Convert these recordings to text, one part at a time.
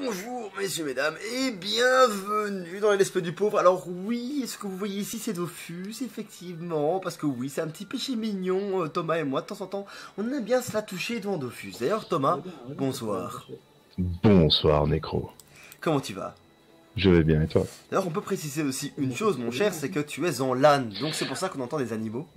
Bonjour messieurs, mesdames, et bienvenue dans les Let's Play du pauvre. Alors oui, ce que vous voyez ici c'est Dofus, effectivement, parce que oui, c'est un petit péché mignon, Thomas et moi, de temps en temps, on aime bien se la toucher devant Dofus. D'ailleurs Thomas, bonsoir. Bonsoir Necro. Comment tu vas? Je vais bien et toi? D'ailleurs on peut préciser aussi une chose mon cher, c'est que tu es en LAN, donc c'est pour ça qu'on entend des animaux.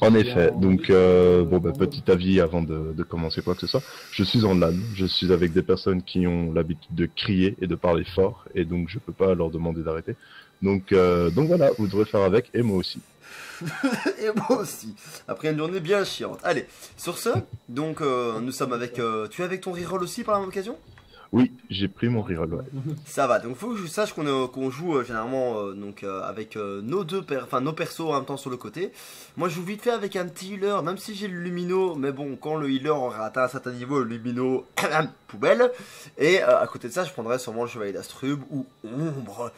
En effet, donc petit avis avant de commencer quoi que ce soit, je suis en LAN, je suis avec des personnes qui ont l'habitude de crier et de parler fort, et donc je peux pas leur demander d'arrêter. Donc voilà, vous devrez faire avec, et moi aussi. Et moi aussi, après une journée bien chiante. Allez, sur ce, donc nous sommes avec... tu es avec ton reroll aussi par la même occasion? Oui, j'ai pris mon reroll, ouais. Ça va, donc faut que je sache qu'on joue généralement avec nos nos persos en même temps sur le côté. Moi je joue vite fait avec un petit healer, même si j'ai le lumino, mais bon, quand le healer aura atteint un certain niveau, le lumino, poubelle. Et à côté de ça, je prendrai sûrement le chevalier d'Astrub ou Ombre.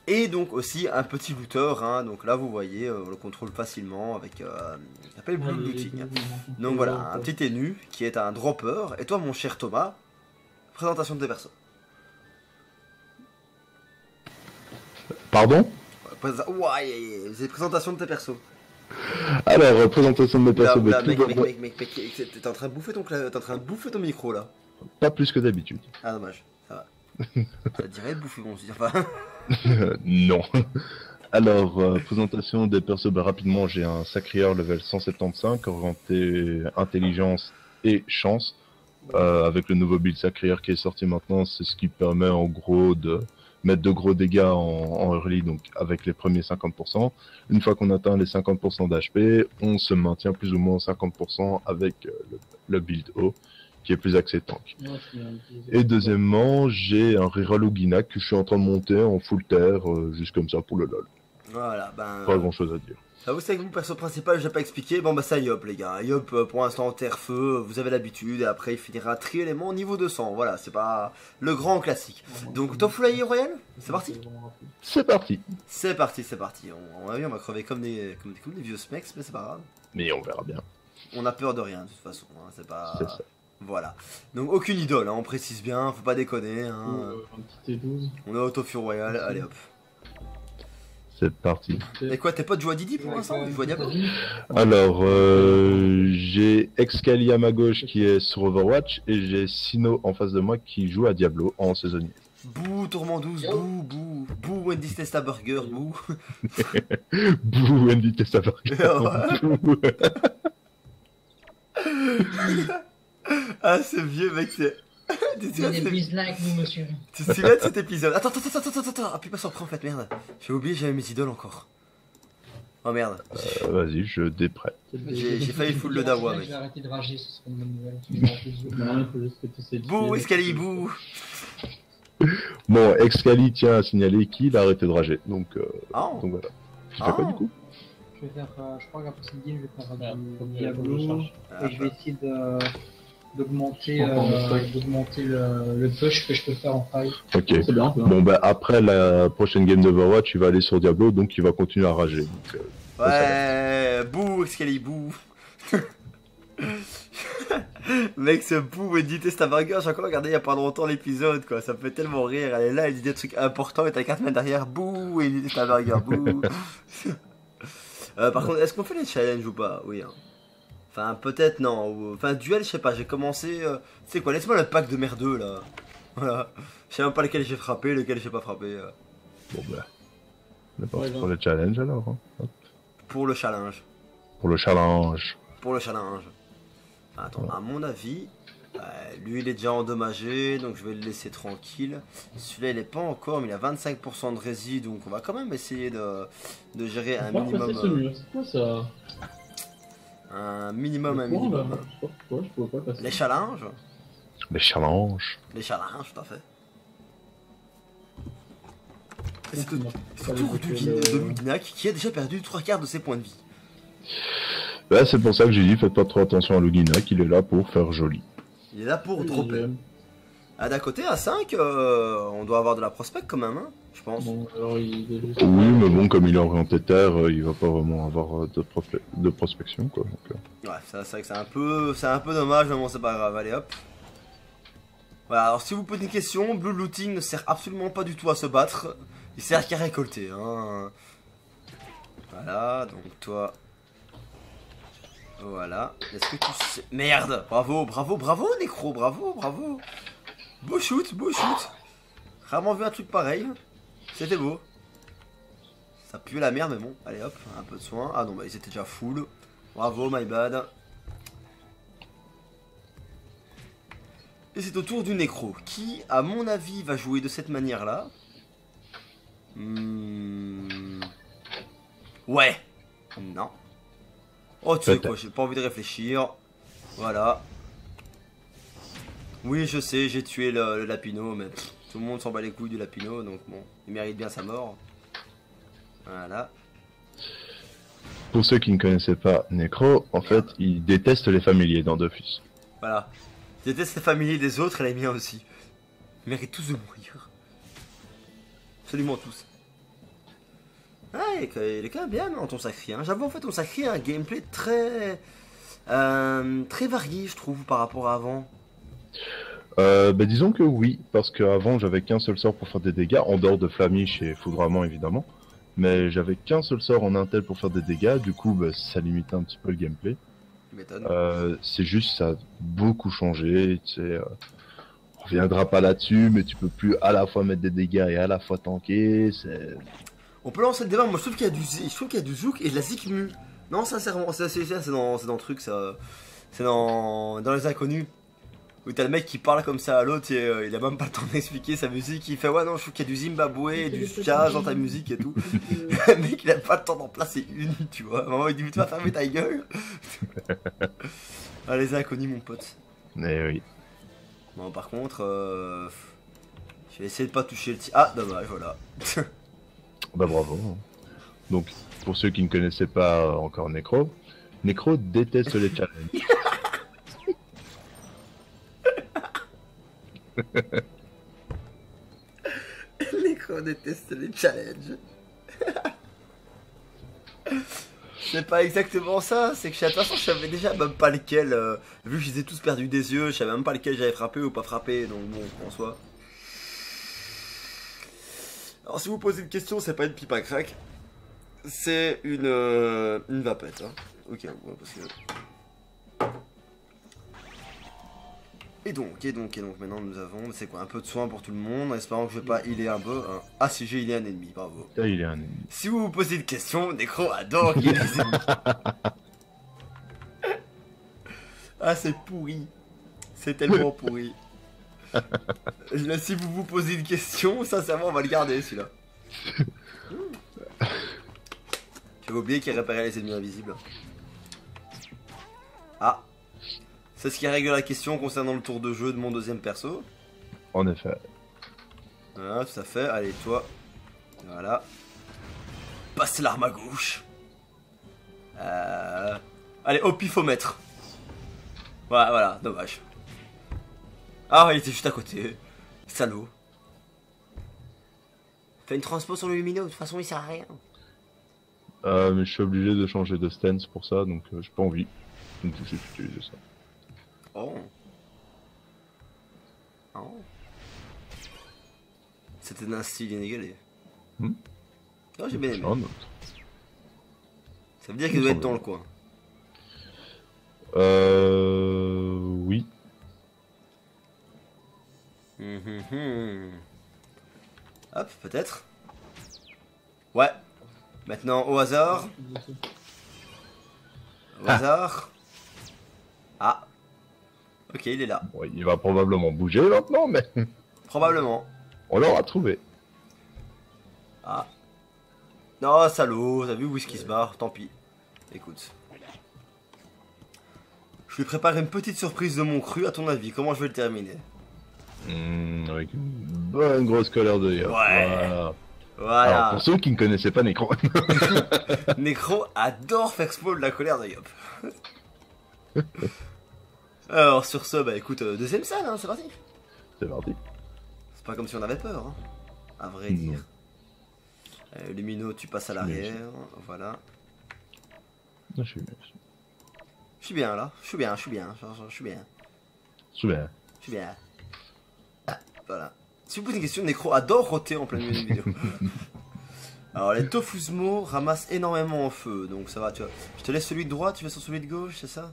Et donc aussi un petit looter, hein, donc là vous voyez, on le contrôle facilement avec ce qu'on appelle Blue Looting. Donc voilà, un petit ténu qui est un dropper. Et toi mon cher Thomas, présentation de tes persos. Pardon? Ouais, c'est présentation de tes persos. Alors, présentation de mes persos. Mec, t'es en train de bouffer ton micro là. Pas plus que d'habitude. Ah dommage, ça va. Ça dirait de bouffer, bon, je veux dire pas. Non. Alors, présentation des persos, rapidement, j'ai un Sacrieur level 175, orienté intelligence et chance. Avec le nouveau build Sacrieur qui est sorti maintenant, c'est ce qui permet en gros de mettre de gros dégâts en early, donc avec les premiers 50%. Une fois qu'on atteint les 50% d'HP, on se maintient plus ou moins 50% avec le build haut, qui est plus axé tank. Et deuxièmement, j'ai un reroll Uginak que je suis en train de monter en full terre, juste comme ça pour le lol. Voilà, Pas grand chose à dire. Ça vous savez que mon perso principal, je n'ai pas expliqué. Bon bah ça Yop les gars. Yop pour l'instant terre-feu, vous avez l'habitude. Et après il finira trieusement niveau 200. Voilà, c'est pas le grand classique. Donc top flyer royal, c'est parti. C'est parti. C'est parti. On va crever comme des vieux smecks, mais c'est pas grave. Mais on verra bien. On a peur de rien de toute façon. Hein, c'est pas... C'est ça. Voilà. Donc aucune idole, hein, on précise bien, faut pas déconner. Hein. Un petit T12. On est au Tofur Royal, allez hop. C'est parti. Et quoi, t'es pas de jouer à Didi pour l'instant? Tu joues à Diablo? Alors, j'ai Excali à ma gauche qui est sur Overwatch et j'ai Sino en face de moi qui joue à Diablo en saisonnier. Bouh, Tourment 12, bouh, Wendy's Testa Burger, bouh. Bouh, Wendy Testaburger. Ah, ce vieux mec, c'est... Il y a des bises là avec nous, monsieur. Tu te souviens de cet épisode? Attends, appuie pas sur prêt en fait, merde. J'ai oublié, j'avais mes idoles encore. Oh merde. Vas-y, je déprête. J'ai failli full le dawa, mec. Je vais arrêter de rager, ce serait une bonne nouvelle. Bouh, escalier, bouh. Bon, Excali tient à signaler qu'il a arrêté de rager, donc Oh. voilà. Tu fais quoi du coup? Je vais faire, je crois qu'après cette game, je vais faire du Diablo. Et je vais essayer d'augmenter le push que je peux faire en faille. Ok. C'est bien, Bon, après la prochaine game d'Overwatch, il va aller sur Diablo, donc il va continuer à rager. Donc, Ouais, bouh, escalier, bouh. Mec, ce bouh, Wendy Testa Burger, j'ai encore regardé il y a pas longtemps l'épisode, quoi. Ça me fait tellement rire. Elle est là, elle dit des trucs importants et t'as 4 mètres derrière, bouh, Wendy Testa Burger, bouh. Par contre, est-ce qu'on fait les challenges ou pas? Oui, hein. Enfin, peut-être non. Enfin, duel, je sais pas, j'ai commencé. C'est quoi, laisse-moi le pack de merdeux là. Voilà. Je sais même pas lequel j'ai frappé, lequel j'ai pas frappé. Bon, on est parti pour le challenge alors. Hein. Hop. Pour le challenge. Pour le challenge. Enfin, attends, à mon avis, lui il est déjà endommagé, donc je vais le laisser tranquille. Celui-là il est pas encore, mais il a 25% de rési, donc on va quand même essayer de gérer un minimum. C'est quoi ça? Un minimum. Pourquoi je pouvais pas passer? Les challenges. Les challenges. Tout à fait. C'est le tour de Mugnac qui a déjà perdu 3/4 de ses points de vie. Bah, c'est pour ça que j'ai dit faites pas trop attention à Luginac, il est là pour faire joli. Il est là pour dropper. Ah, d'un côté, à 5, on doit avoir de la prospect quand même, hein, je pense. Bon, alors il est juste... Oui, mais bon, comme il est orienté terre, il va pas vraiment avoir de prospection, quoi. Donc, Ouais, c'est vrai que c'est un peu dommage, mais bon, c'est pas grave, allez hop. Voilà, alors si vous posez une question, Blue Looting ne sert absolument pas du tout à se battre. Il sert qu'à récolter. Hein. Voilà, donc toi... Voilà. Est-ce que tu sais... Merde. Bravo, bravo, bravo, Nécro. Bravo, bravo. Beau shoot, beau shoot. Rarement vu un truc pareil. C'était beau. Ça pue la merde, mais bon. Allez hop, un peu de soin. Ah non, bah ils étaient déjà full. Bravo, my bad. Et c'est au tour du Nécro. Qui, à mon avis, va jouer de cette manière-là. Ouais. Non. Oh, tu sais quoi, j'ai pas envie de réfléchir. Voilà. Oui, je sais, j'ai tué le Lapino, mais pff, tout le monde s'en bat les couilles du Lapino, donc bon, il mérite bien sa mort. Voilà. Pour ceux qui ne connaissaient pas Necro, en fait, il déteste les familiers dans Dofus. Voilà. Je déteste les familiers des autres et les miens aussi. Ils méritent tous de mourir. Absolument tous. Ah, il est quand même bien non, ton sacré. Hein. J'avoue, en fait, ton sacré a un gameplay très... très varié, je trouve, par rapport à avant. Bah disons que oui, parce qu'avant j'avais qu'un seul sort pour faire des dégâts, en dehors de Flamiche et Foudroiement évidemment. Mais j'avais qu'un seul sort en intel pour faire des dégâts, du coup bah, ça limitait un petit peu le gameplay. C'est juste ça a beaucoup changé, tu sais, on reviendra pas là-dessus, mais tu peux plus à la fois mettre des dégâts et à la fois tanker, c'est... On peut lancer le débat, moi je trouve qu'il y a du zouk et de la zikmu. Non, sincèrement, c'est dans le truc, ça. C'est dans les inconnus. Où t'as le mec qui parle comme ça à l'autre et il a même pas le temps d'expliquer sa musique. Il fait ouais, non, je trouve qu'il y a du Zimbabwe et du jazz dans ta musique et tout. Le mec il a pas le temps d'en placer une, tu vois. Maman il dit, tu vas fermer ta gueule. Ah, les inconnus, mon pote. Eh oui. Bon, par contre, je vais essayer de pas toucher le Ah, dommage, voilà. Bah bravo. Donc, pour ceux qui ne connaissaient pas encore Necro, Necro déteste les challenges. Necro déteste les challenges. C'est pas exactement ça, c'est que de toute façon je savais déjà même pas lequel, vu que je les ai tous perdus des yeux, je savais même pas lequel j'avais frappé ou pas frappé, donc bon, en soi. Alors si vous posez une question, c'est pas une pipe à crack, c'est une vapette, hein. Ok, ouais, parce que... Et donc, maintenant nous avons, c'est quoi, un peu de soin pour tout le monde, en espérant que je vais pas healer un peu, hein. Ah si j'ai healé un ennemi, bravo. Là, il est un ennemi. Si vous vous posez une question, Necro adore healer les ennemis. Ah c'est pourri, c'est tellement pourri. Là, si vous vous posez une question, sincèrement on va le garder celui-là. J'avais oublié qu'il réparait les ennemis invisibles. Ah, c'est ce qui règle la question concernant le tour de jeu de mon deuxième perso. En effet. Voilà, tout à fait. Allez, toi. Voilà. Passe l'arme à gauche. Allez, au pifomètre. Voilà, voilà, dommage. Ah, il était juste à côté. Salaud. Fais une transpo sur le lumino, de toute façon il sert à rien. Mais je suis obligé de changer de stance pour ça, donc j'ai pas envie. Donc j'ai utilisé ça. Oh. Oh. C'était d'un style inégalé. Hmm. Oh, j'ai bien aimé. Un autre. Ça veut dire qu'il doit être dans le coin. Oui. Hop, peut-être. Ouais. Maintenant, au hasard. Au hasard. Ah. Ok, il est là. Ouais, il va probablement bouger maintenant, mais Probablement. on l'aura trouvé. Ah. Non, salaud, t'as vu où est-ce qu'il se barre? Tant pis. Écoute. Je lui prépare une petite surprise de mon cru, à ton avis, comment je vais le terminer? Avec une bonne grosse colère de Yop. Ouais. Voilà. Alors, Voilà. pour ceux qui ne connaissaient pas Necro. Necro adore faire explode la colère de Yop. Alors, sur ce, bah écoute, deuxième salle, hein, c'est parti. C'est parti. C'est pas comme si on avait peur, hein, à vrai Non. dire. Lumino, tu passes à l'arrière, voilà. Je suis Je suis bien là, je suis bien, je suis bien, je suis bien, super. je suis bien. Voilà. Si vous posez une question, Necro adore roter en plein milieu d'une vidéo. Alors les Tofuzmo ramassent énormément en feu, donc ça va, tu vois. Je te laisse celui de droite, tu vas sur celui de gauche, c'est ça?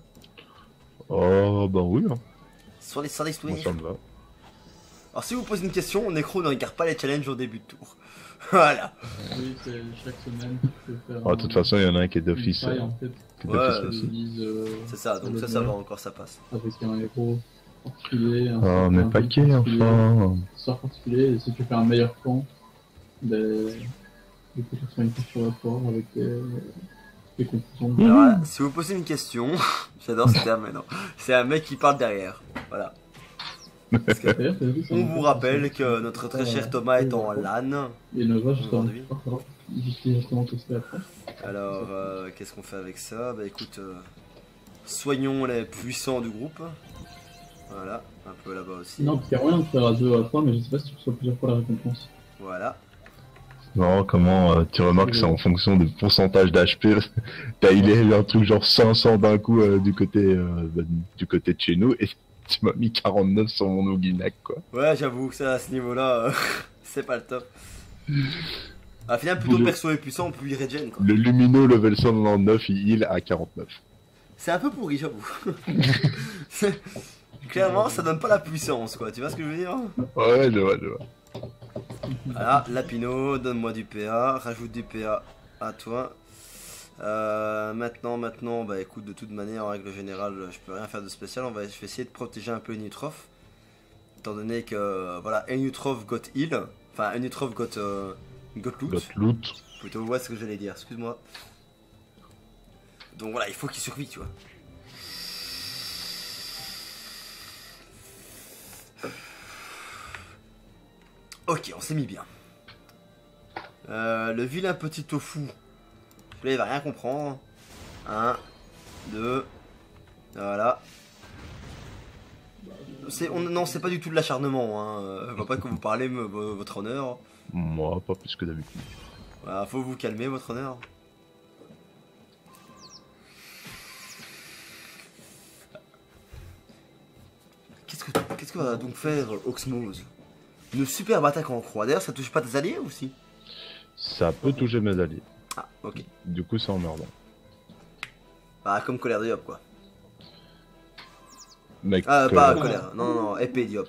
Oh, bah oui, hein. Sur les Moi, ça me va. Alors si vous posez une question, Necro ne regarde pas les challenges au début de tour. Voilà. Oui, c'est chaque semaine. De toute façon, il y en a un qui est d'office. En fait, qui est Ouais, d'office aussi. c'est ça, donc ça va encore, ça passe. Avec un héros particulier. Oh, mais paquet, enfin. Sort particulier, et si tu fais un meilleur camp, ben, du coup, tu feras une question rapport avec des conclusions. Alors là, si vous posez une question, j'adore ce terme maintenant, c'est un mec qui parle derrière. Voilà. Parce que D'ailleurs, t'as vu, ça on me vous fait rappelle penser que notre très cher Thomas est en LAN. Et Nova, justement, aujourd'hui. justement, tester après. Alors, qu'est-ce qu'on fait avec ça? Bah écoute, soignons les puissants du groupe. Voilà, un peu là-bas aussi. Non, parce qu'il y a moyen de faire à 2 à 3, mais je sais pas si tu reçois plusieurs fois la récompense. Voilà. Non, comment tu remarques que c'est en fonction du pourcentage d'HP. T'as healé un truc genre 500 d'un coup du côté de chez nous et tu m'as mis 49 sur mon Oginac quoi. Ouais, j'avoue que ça, à ce niveau-là, c'est pas le top. À final, plus ton perso est puissant, plus il regen quoi. Le Lumino level 199, il heal à 49. C'est un peu pourri, j'avoue. Clairement, ça donne pas la puissance quoi, tu vois ce que je veux dire? Ouais, je vois. Voilà, Lapino, donne-moi du PA, rajoute du PA à toi. Maintenant, bah écoute, de toute manière, en règle générale, je peux rien faire de spécial. Je vais essayer de protéger un peu Enutrof. Étant donné que, voilà, Enutrof got heal. Enfin, Enutrof got loot. Got loot. Plutôt, ouais, ce que j'allais dire, excuse-moi. Donc voilà, il faut qu'il survive, tu vois. Ok, on s'est mis bien. Le vilain petit tofu. Celui-là, il va rien comprendre. 1, 2. Voilà. Non, c'est pas du tout de l'acharnement. Hein. Je vois pas que vous parlez, votre honneur. Moi, pas plus que d'habitude. Voilà, faut vous calmer, votre honneur. Qu'est-ce que va donc faire Oxmose? Une superbe attaque en croix. D'ailleurs, ça touche pas tes alliés aussi? Ça peut toucher mes alliés. Ah, ok. Du coup, c'est emmerdant. Bah, comme colère de Diop, quoi. Mec, Ah, pas colère. Non, épée Diop.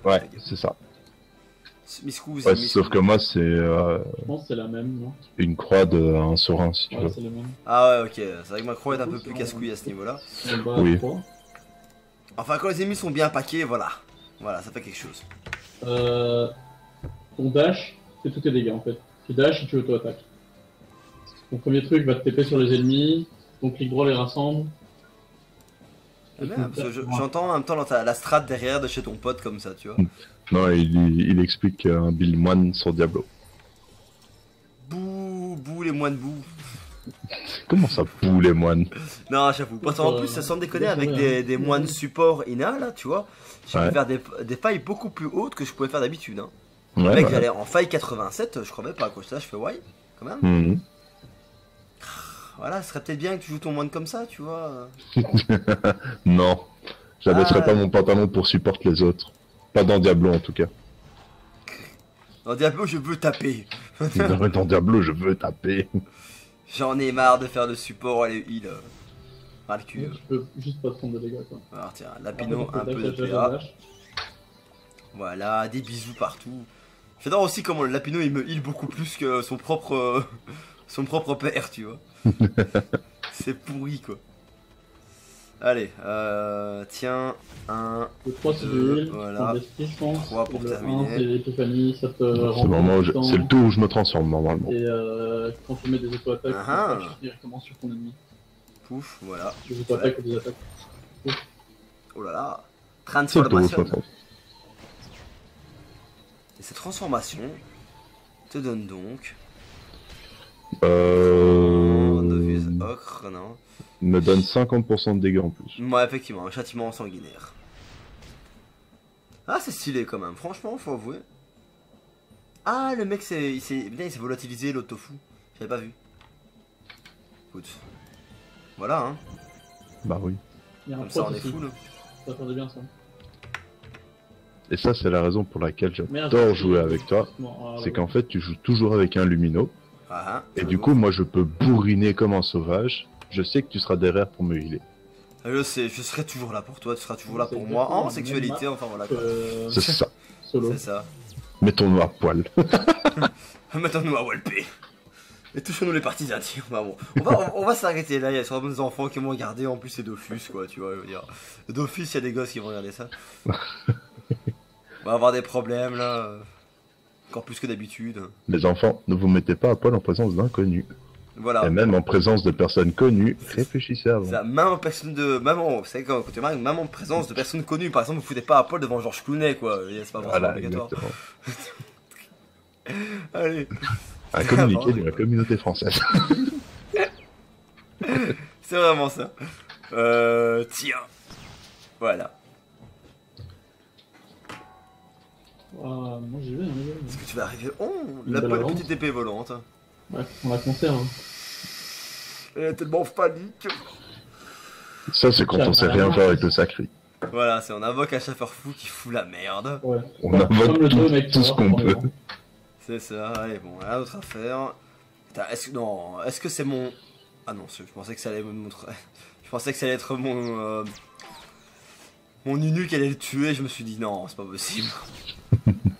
Ouais, c'est ça. Miscouze, Ouais, sauf que moi, c'est Je pense que c'est la même, non? une croix de 1 sur 1, si tu Ouais, veux. c'est la même. Ah ouais, ok. C'est vrai que ma croix est un peu plus casse-couille à ce niveau-là. On bat Oui. à 3. Enfin, quand les ennemis sont bien paqués, voilà. Voilà, ça fait quelque chose. Ton dash, c'est tous tes dégâts en fait. Tu dash et tu auto-attaques. Ton premier truc va te TP sur les ennemis, ton clic droit les rassemble. Ah, merde, parce que j'entends en même temps la strat derrière de chez ton pote comme ça, tu vois. Non, il explique un build moine sur Diablo. Bouh, les moines bouh. Comment ça, pou les moines? Non, j'avoue. Parce qu'en plus, sans déconner, avec des moines support Ina, là, tu vois, je peux faire des failles beaucoup plus hautes que je pouvais faire d'habitude. Hein. Ouais, Mec, j'allais en faille 87, je croyais pas à quoi ça, je fais ouais, quand même. Mhm. Voilà, ce serait peut-être bien que tu joues ton moine comme ça, tu vois. Non, j'abaisserai pas mon pantalon pour supporter les autres. Pas dans Diablo en tout cas. Dans Diablo, je veux taper. Dans Diablo, je veux taper. J'en ai marre de faire le support et le heal. Ah, le cul. Tu peux juste pas prendre de dégâts quoi. Alors tiens, Lapino, Après, un peu dash, de dash, PA. dash. Voilà, des bisous partout. J'adore aussi comment le Lapino il me heal beaucoup plus que son propre père, tu vois. C'est pourri quoi. Allez, tiens, 1, Le 3 c'est Deux, du heal, voilà. je pense. 3 pour Le terminer. 1 c'est l'épiphanie, ça te C'est le rend moment où puissant. c'est le tour où je me transforme normalement. Et quand tu mets des auto-attaques, Ah. tu fais directement sur ton ennemi. Pouf, voilà. Des auto-attaques ou des attaques. Oh là là. C'est le tour où je me Transformation. transforme. Et cette transformation te donne donc. Novice ocre, non. Me donne 50% de dégâts en plus. Ouais, effectivement, un châtiment sanguinaire. Ah, c'est stylé quand même, franchement, faut avouer. Ah, le mec, il s'est volatilisé l'autre tofu. J'avais pas vu. Écoute. Voilà, hein. Bah oui. Il y a un Comme ça, on prot est aussi. full. Ça attendait bien ça. Et ça, c'est la raison pour laquelle Merde, j'adore jouer avec toi. Bon, C'est qu'en fait, tu joues toujours avec un lumino. Ah, Et du coup, moi, je peux bourriner comme un sauvage. Je sais que tu seras derrière pour me healer. je sais, je serai toujours là pour toi, tu seras toujours là C'est pour moi, exactement en la sexualité, même enfin voilà quoi. C'est ça. Solo. C'est ça. Mettons-nous à poil. Mettons-nous à Walpé. Et touchons-nous les partisans, tiens. Bah bon, on va s'arrêter là, il y a sûrement des enfants qui vont regarder, en plus c'est Dofus quoi, tu vois, je veux dire. Dofus, il y a des gosses qui vont regarder ça. On va avoir des problèmes là, encore plus que d'habitude. Les enfants, ne vous mettez pas à poil en présence d'inconnus. Voilà. Et même en présence de personnes connues, réfléchissez avant. Ça, même en personne de. Même en, vous savez, quand tu remarques, même en présence de personnes connues, par exemple, vous foutez pas à poil devant Georges Clooney quoi, c'est pas vraiment Voilà, obligatoire. exactement. Allez. Un communiqué de la communauté française. C'est vraiment ça. Tiens. Voilà. Moi j'y vais, hein, Est-ce que tu vas arriver? Oh, Une la belle bonne avance. petite épée volante. Ouais, on la conserve. Elle est tellement panique. Ça, c'est quand on sait rien faire avec le sacré. Voilà, c'est on invoque un chasseur fou qui fout la merde. Ouais. On Comme invoque le jeu, mec, tout ce qu'on peut. C'est ça, allez, bon, rien d'autre à faire. Putain, est-ce que c'est mon. Ah non, je pensais que ça allait me montrer. Je pensais que ça allait être mon. Mon Nunu qui allait le tuer, je me suis dit non, c'est pas possible.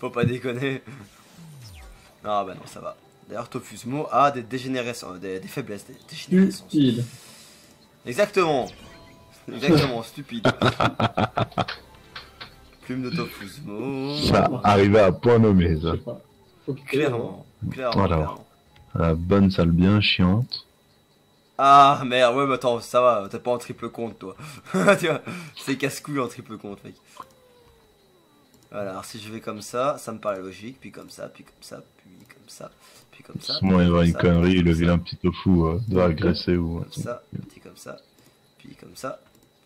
Faut pas déconner. Ah bah non, ça va. D'ailleurs, Tofusmo a des dégénérescences, des faiblesses, des dégénérescences. Stupide. Exactement. Exactement, stupide. Plume de Tofusmo. Ça, arrivé à point nommé, Je ça. sais pas. Faut que Clairement, clairement, Voilà. clairement. La bonne salle bien chiante. Ah merde, ouais, mais attends, ça va, t'es pas en triple compte toi. Tu vois, c'est casse-couille en triple compte, mec. Voilà, alors si je vais comme ça me paraît logique, puis comme ça, puis comme ça, puis comme ça, puis comme ça. Sinon, il y aura une ça, connerie, puis le comme vilain petit tofu doit agresser ou. Comme ça, puis comme ça, puis comme ça,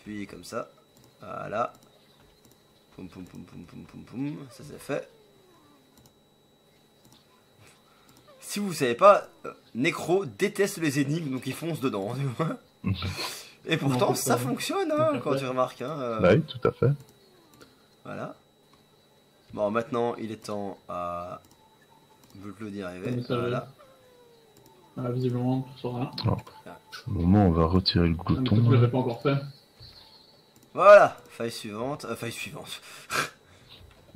puis comme ça. Voilà. Poum poum poum poum poum poum poum, ça c'est fait. Si vous savez pas, Necro déteste les énigmes, donc il fonce dedans. Tu vois. Et pourtant, Non, ça c'est fonctionne, hein, quand tu remarques. Hein, Bah oui, tout à fait. Voilà. Bon, maintenant, il est temps à le dire arriver. Mais ça, Voilà. Ah, visiblement, sur rien. Au moment où on va retirer le Ah, mais glouton. ça, je l'avais pas encore fait. Voilà. Faille suivante. Faille suivante.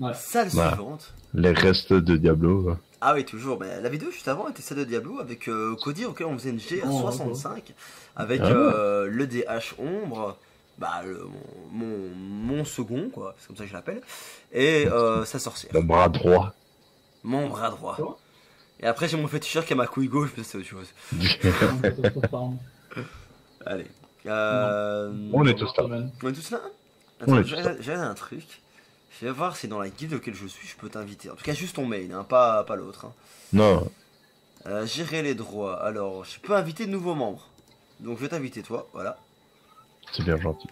Ouais. Salle Voilà. suivante. Les restes de Diablo. Ah oui, toujours. Mais la vidéo juste avant était celle de Diablo avec Cody auquel on faisait une GR65 avec Ah ouais. le DH ombre. Bah, mon second, quoi. C'est comme ça que je l'appelle. Et sa sorcière. Le bras droit. Mon bras droit. Et après, j'ai mon féticheur qui a ma couille gauche, mais c'est autre chose. Allez. On est tous là. On est tous là. On Attends, est tous là. j'ai un truc. Je vais voir si dans la guilde auquel je suis, je peux t'inviter. En tout cas, juste ton mail, hein, pas l'autre. Hein. Non, Gérer les droits. Alors, je peux inviter de nouveaux membres. Donc, je vais t'inviter, toi. Voilà. c'est bien gentil.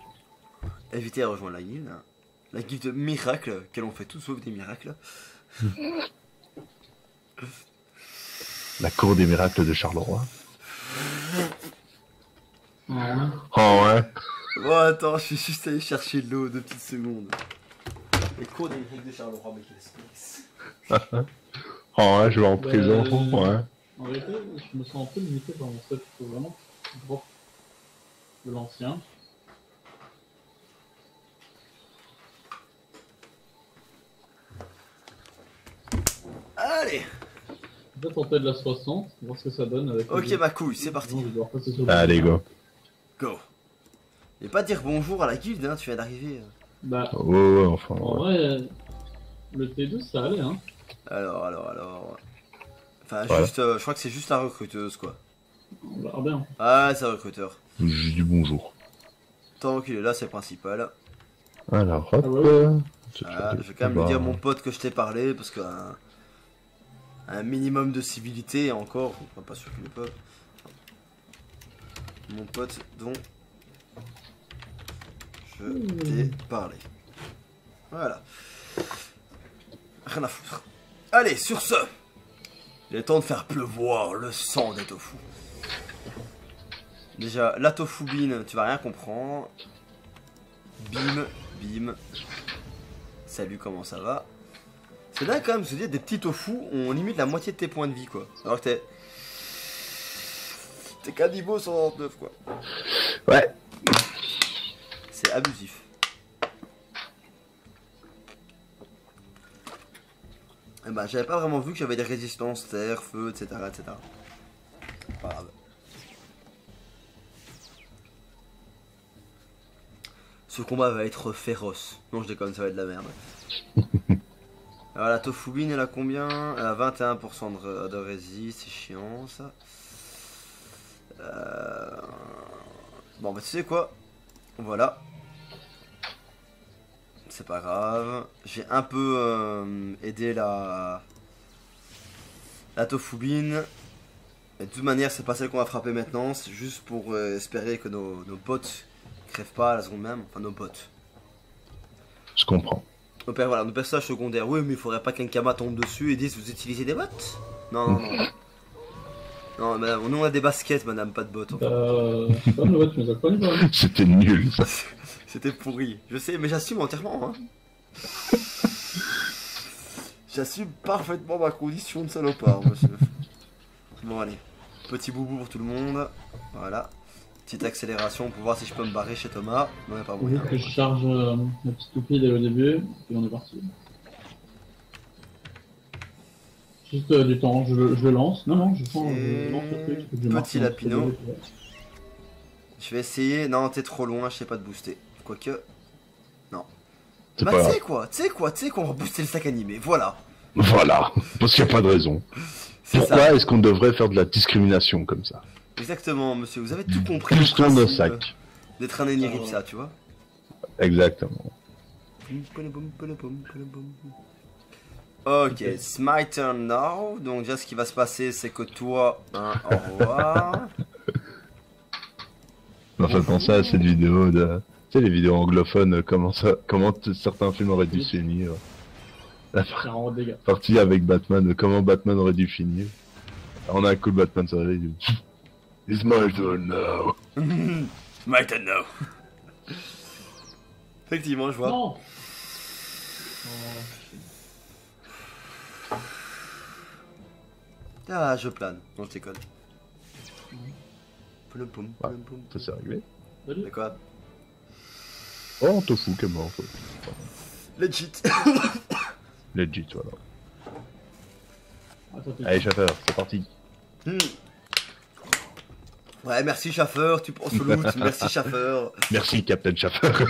Inviter à rejoindre la guilde. Hein. La guilde miracle, qu'elle on fait tout sauf des miracles. La cour des miracles de Charleroi. Ouais. Oh ouais. Bon, attends, je suis juste allé chercher de l'eau, 2 petites secondes. Les cours des miracles de Charleroi, mais quel space. Oh ouais, je vais en prison. Ouais. En vérité, je me sens un peu limité par mon set. Il faut vraiment drop de l'ancien. Allez. Je vais tenter de la 60, voir ce que ça donne avec. Ok, ma couille, c'est parti. Sinon, je vais devoir passer sur le- Allez, go. Go. Et pas dire bonjour à la guilde, hein, tu viens d'arriver. Bah, Ouais, enfin. en Ouais. vrai, le T2 ça allait, hein. Alors. Enfin, Voilà. juste, je crois que c'est juste la recruteuse, quoi. On verra bien. Ah, c'est un recruteur. J'ai du bonjour. Tant qu'il est là, c'est le principal. Alors, hop. Ah ouais. Voilà, je vais quand même lui dire à mon pote que je t'ai parlé, parce qu'un un minimum de civilité, et encore, enfin, pas sûr qu'il le peut. Mon pote dont je t'ai parlé. Voilà. Rien à foutre. Allez, sur ce, il est temps de faire pleuvoir le sang des tofu. Déjà, la tofu bean, tu vas rien comprendre. Bim, bim. Salut, comment ça va? C'est dingue quand même, se dire des petits tofu, on limite la moitié de tes points de vie quoi. Alors que t'es qu'à niveau 129 quoi. Ouais. C'est abusif. Et bah j'avais pas vraiment vu que j'avais des résistances terre, feu, etc. etc. Pas grave. Ce combat va être féroce. Non je déconne, ça va être de la merde. Alors la Tofubine elle a combien? Elle a 21% de résist, c'est chiant ça. Bon bah tu sais quoi? Voilà. C'est pas grave. J'ai un peu aidé la Tofubine. Et de toute manière c'est pas celle qu'on va frapper maintenant. C'est juste pour espérer que nos bots crèvent pas à la seconde même. Enfin nos bots. Je comprends. Voilà, nos personnages secondaires. Oui mais il faudrait pas qu'un Kama tombe dessus et dise vous utilisez des bots? Non non non. Non madame, nous on a des baskets madame, pas de bots. Enfin. Je sais pas, mais ouais, tu nous as pas dit, hein. C'était nul ça. C'était pourri. Je sais mais j'assume entièrement hein. J'assume parfaitement ma condition de salopard monsieur. Bon allez, petit boubou pour tout le monde. Voilà. Petite accélération pour voir si je peux me barrer chez Thomas. Non, il n'y a pas Faut moyen. juste que je charge la petite toupie dès le début, et puis on est parti. Juste du temps, je le lance. Non, non, je lance le truc. faut que je marque Petit dans le lapino. début. Je vais essayer. Non, t'es trop loin, je sais pas de booster. Quoique. Non. C'est Bah, pas tu grave. sais quoi, on va booster le sac animé. Voilà. Voilà. Parce qu'il n'y a pas de raison. C'est Pourquoi ça. est-ce qu'on devrait faire de la discrimination comme ça? Exactement, monsieur. Vous avez tout compris. Plus le de principe, sac. d'être un Eniripsa, tu vois. Exactement. Ok, it's my turn now. Donc déjà ce qui va se passer c'est que toi, hein, au revoir. Ça fait penser à cette vidéo de... Tu sais, les vidéos anglophones, comment certains films auraient dû se finir. La Ça rend des dégâts. partie avec Batman, comment Batman aurait dû finir. On a un coup de Batman, ça réveille. It's my turn now. My turn now. Effectivement, je vois. Non. Ah, je plane. Non, je déconne. Poum, poum, Ouais. poum, poum. Ça s'est réglé. De quoi? Oh, Tofu qui est mort. Quoi. Legit. Legit, voilà. Attends, Allez, chauffeur, c'est parti. Hmm. Ouais, merci chauffeur, tu penses au loot. Merci chauffeur. Merci, Captain Chauffeur.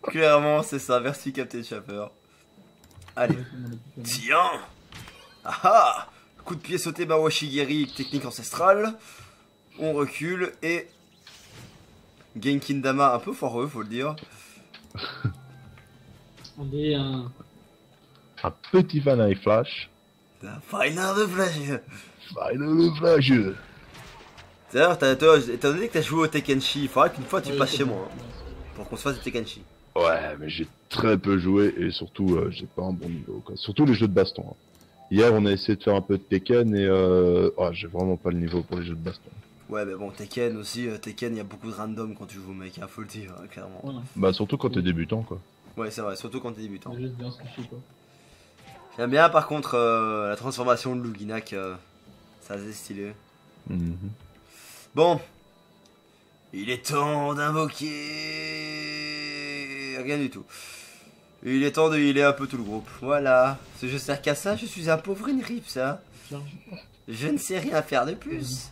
Clairement, c'est ça. Merci Captain Chauffeur. Allez. Tiens. Ah ah. Coup de pied sauté Mawashigiri, technique ancestrale. On recule et... Genkin Dama un peu foireux, faut le dire. Allez, Un petit Vanille Flash. La final de flash. Final Flash. D'ailleurs, étant donné que t'as joué au Tekkenshi, il faudra qu'une fois tu passes chez moi. Hein, pour qu'on se fasse du Tekkenshi. Ouais, mais j'ai très peu joué et surtout, j'ai pas un bon niveau. Quoi. Surtout les jeux de baston. Hein. Hier, on a essayé de faire un peu de Tekken et j'ai vraiment pas le niveau pour les jeux de baston. Ouais, mais bon, Tekken aussi, Tekken, il y a beaucoup de random quand tu joues, mec, hein, faut le dire, hein, clairement. Ouais, Bah, surtout quand t'es débutant, quoi. Ouais, c'est vrai, surtout quand t'es débutant. c'est juste bien ce que je sais, quoi. J'aime bien, par contre, la transformation de Luginak, ça c'est stylé. Mhm. Bon, il est temps d'invoquer... Rien du tout. Il est temps de healer un peu tout le groupe. Voilà, ce jeu sert qu'à ça, je suis un pauvre Enrip, ça. Je ne sais rien faire de plus.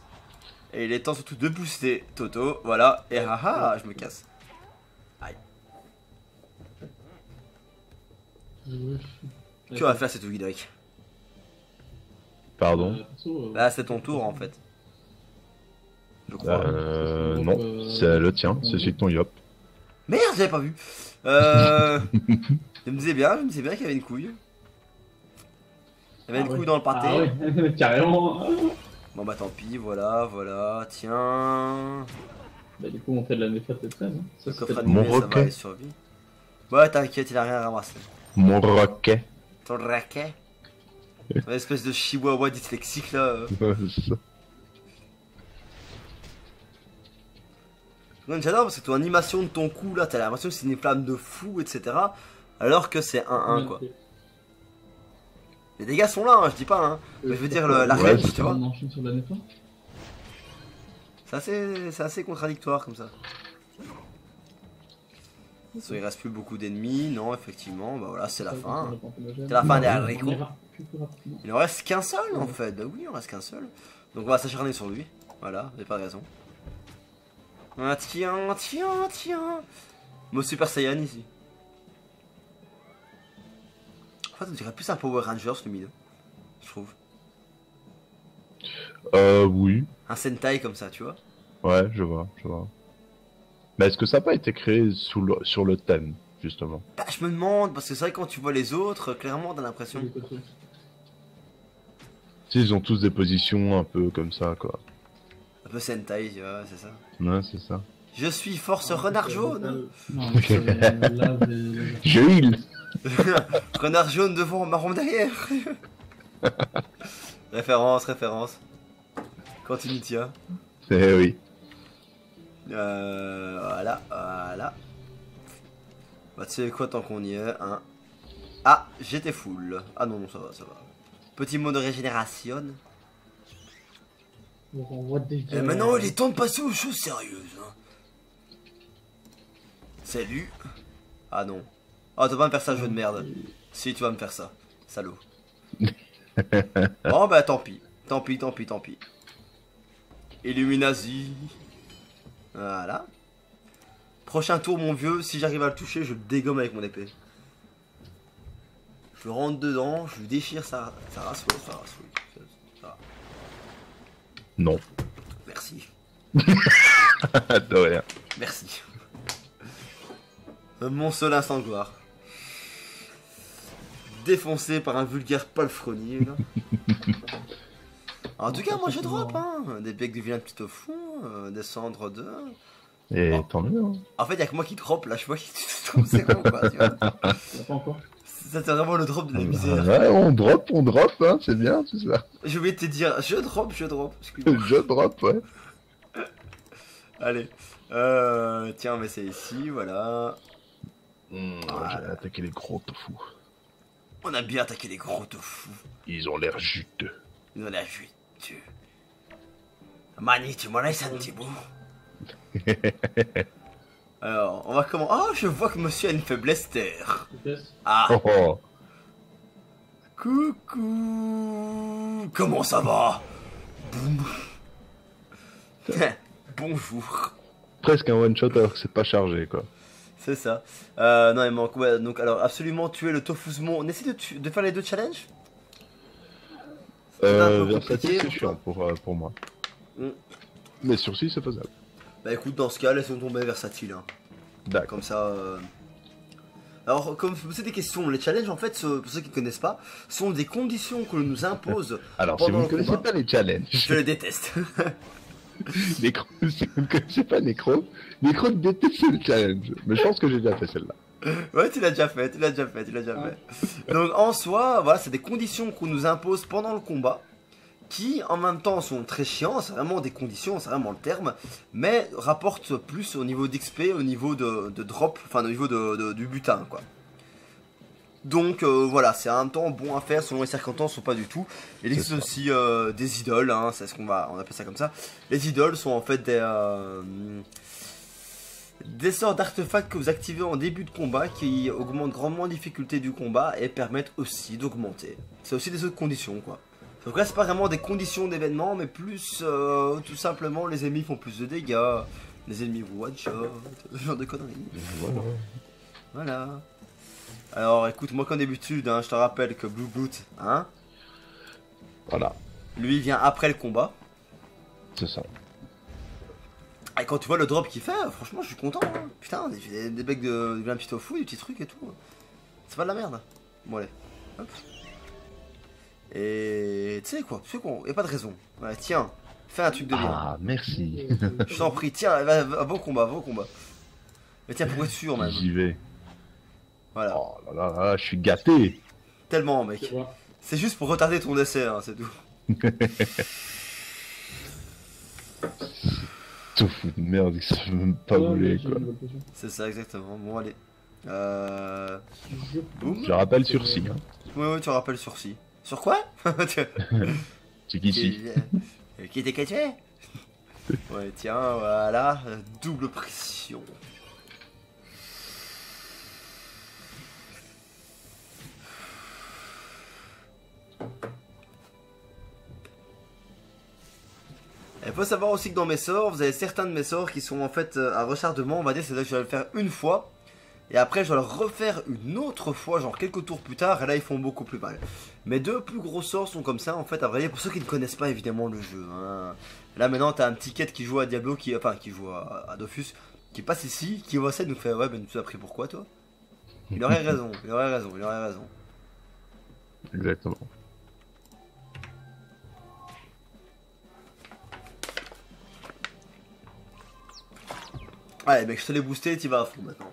Et il est temps surtout de booster Toto, voilà, et haha, je me casse. Aïe. Que va faire cet Luginak? Pardon. Là, c'est ton tour en fait. Je crois. Non, c'est le tien, c'est celui de ton Yop. Merde, j'avais pas vu. Je me disais bien qu'il y avait une couille. Il y avait une couille dans le pâté. Ah ouais, carrément. Bon bah tant pis, voilà, tiens. Bah du coup on fait de la méthode de 13. Hein. Le Ça, coffre c'était- animé, Mon ça va, roquet. il survit. Ouais, t'inquiète, il a rien ramassé. Mon roquet. Ton raquet. Une espèce de chihuahua dyslexique là. Ouais, c'est ça. J'adore parce que ton animation de ton coup là, t'as l'impression que c'est une flamme de fou, etc. Alors que c'est 1-1 quoi. Les dégâts sont là, hein, je dis pas, hein. Mais je veux dire, la range, tu vois. C'est assez contradictoire comme ça. Il reste plus beaucoup d'ennemis, non, effectivement, bah voilà, c'est la fin. C'est la fin des haricots. Il en reste qu'un seul en fait, bah oui, il en reste qu'un seul. Donc on va s'acharner sur lui, voilà, vous n'avez pas de raison. Ah tiens, tiens, tiens. Mot Super Saiyan ici. En fait, on dirait plus un Power Rangers lumineux, je trouve. Oui. Un Sentai comme ça, tu vois. Ouais, je vois. Mais est-ce que ça n'a pas été créé sur le thème, justement? Bah, je me demande, parce que c'est vrai quand tu vois les autres, clairement t'as l'impression. Ils ont tous des positions un peu comme ça, quoi. Un peu Sentai, tu vois, c'est ça. Ouais, c'est ça. Je suis force renard jaune. Non, c'est Je heal. Renard jaune devant, marron derrière. Référence. Continuity, hein. Eh oui. Voilà. Bah tu sais quoi, tant qu'on y est, hein. Ah, j'étais full. Ah non, ça va. Petit mot de régénération. Et maintenant, il est temps de passer aux choses sérieuses. Hein. Salut. Ah non. Oh, tu vas me faire ça, jeu de merde. Si, tu vas me faire ça. Salaud. Bon, bah tant pis. Tant pis. Illuminati. Voilà. Prochain tour, mon vieux, si j'arrive à le toucher, je le dégomme avec mon épée. Je rentre dedans, je lui déchire sa race. Ça. Non. Merci. De rien. Merci. Mon seul instant de gloire. Défoncé par un vulgaire palefrenier. En tout cas, moi je drop, hein. Des becs de vilain petit au fond, des cendres de... Et tant mieux. Hein. En fait, il y a que moi qui drop, là, je vois qu'il c'est bon, quoi, tu vois. Pas encore. Ça, c'est vraiment le drop de la misère. Ouais, on drop, hein, c'est bien, c'est ça. Je voulais te dire, je drop. Je drop, ouais. Allez. Tiens, on va essayer ici, voilà. J'ai attaqué les gros tofu. On a bien attaqué les gros tofu. Ils ont l'air juteux. Ils ont l'air juteux. Mani, tu m'en laisses un petit bout. Alors, on va comment... Oh, je vois que monsieur a une faiblesse terre. Ah. Oh. Coucou. Comment ça va? Boum. Bonjour. Presque un one shot alors que c'est pas chargé, quoi. C'est ça. Non, il manque... Ouais, donc, alors, absolument tuer le Tofuzmon. On essaie de faire les deux challenges. Versatile, c'est chiant pour moi. Mais sur 6, c'est faisable. Bah écoute, dans ce cas, laissons tomber versatile. Hein. D'accord. Comme ça... Alors, comme vous posez des questions, les challenges, en fait, pour ceux qui ne connaissent pas, sont des conditions que l'on nous impose. Alors, si vous ne connaissez pas les challenges... Je les déteste. Nécro, si vous ne connaissez pas Nécro déteste le challenge. Mais je pense que j'ai déjà fait celle-là. Ouais, tu l'as déjà fait. Donc, en soi, voilà, c'est des conditions qu'on nous impose pendant le combat, qui, en même temps, sont très chiants, c'est vraiment des conditions, c'est vraiment le terme, mais rapportent plus au niveau d'XP, au niveau de drop, enfin, au niveau du butin, quoi. Donc, voilà, c'est un temps bon à faire selon les circonstances ou pas du tout. Il existe aussi des idoles, hein, c'est ce on appelle ça comme ça. Les idoles sont en fait des sortes d'artefacts que vous activez en début de combat qui augmentent grandement la difficulté du combat et permettent aussi d'augmenter. C'est aussi des autres conditions, quoi. Donc là, c'est pas vraiment des conditions d'événement, mais plus tout simplement les ennemis font plus de dégâts, les ennemis vous one shot, ce genre de conneries. Voilà. Alors écoute, moi comme d'habitude, hein, je te rappelle que Blue Boot, hein, voilà, lui vient après le combat. C'est ça. Et quand tu vois le drop qu'il fait, franchement je suis content, hein. Putain, des becs de un petit tofu, des petits trucs et tout. C'est pas de la merde. Bon allez, hop. Et tu sais quoi, y'a pas de raison. Ouais, tiens, fais un truc de bien. Ah, merci. Je t'en prie, tiens, va au combat. Mais tiens, pour être sûr, man. J'y vais. Voilà. Oh là là, je suis gâté. Tellement, mec. C'est juste pour retarder ton décès, hein, c'est tout. Tofu de merde, ils savent même pas voler quoi. C'est ça exactement. Bon allez. Boum. Je rappelle sursis. Hein. Oui, tu rappelles sursis. Sur quoi? C'est qu'ici. Qui était caché? Ouais, tiens, voilà. Double pression. Il faut savoir aussi que dans mes sorts, vous avez certains de mes sorts qui sont en fait à retardement, on va dire, c'est-à-dire que je vais le faire une fois, et après je vais le refaire une autre fois, genre quelques tours plus tard, et là ils font beaucoup plus mal. Mes deux plus gros sorts sont comme ça, en fait, à vrai dire, pour ceux qui ne connaissent pas évidemment le jeu. Hein. Là maintenant, t'as un petit quête qui joue à Diablo, qui joue à Dofus, qui passe ici, qui voit ça et nous fait, ouais, ben tu as pris pourquoi toi? Il aurait raison, il aurait raison, il aurait raison. Exactement. Allez mec, je te l'ai boosté, t'y vas à fond maintenant.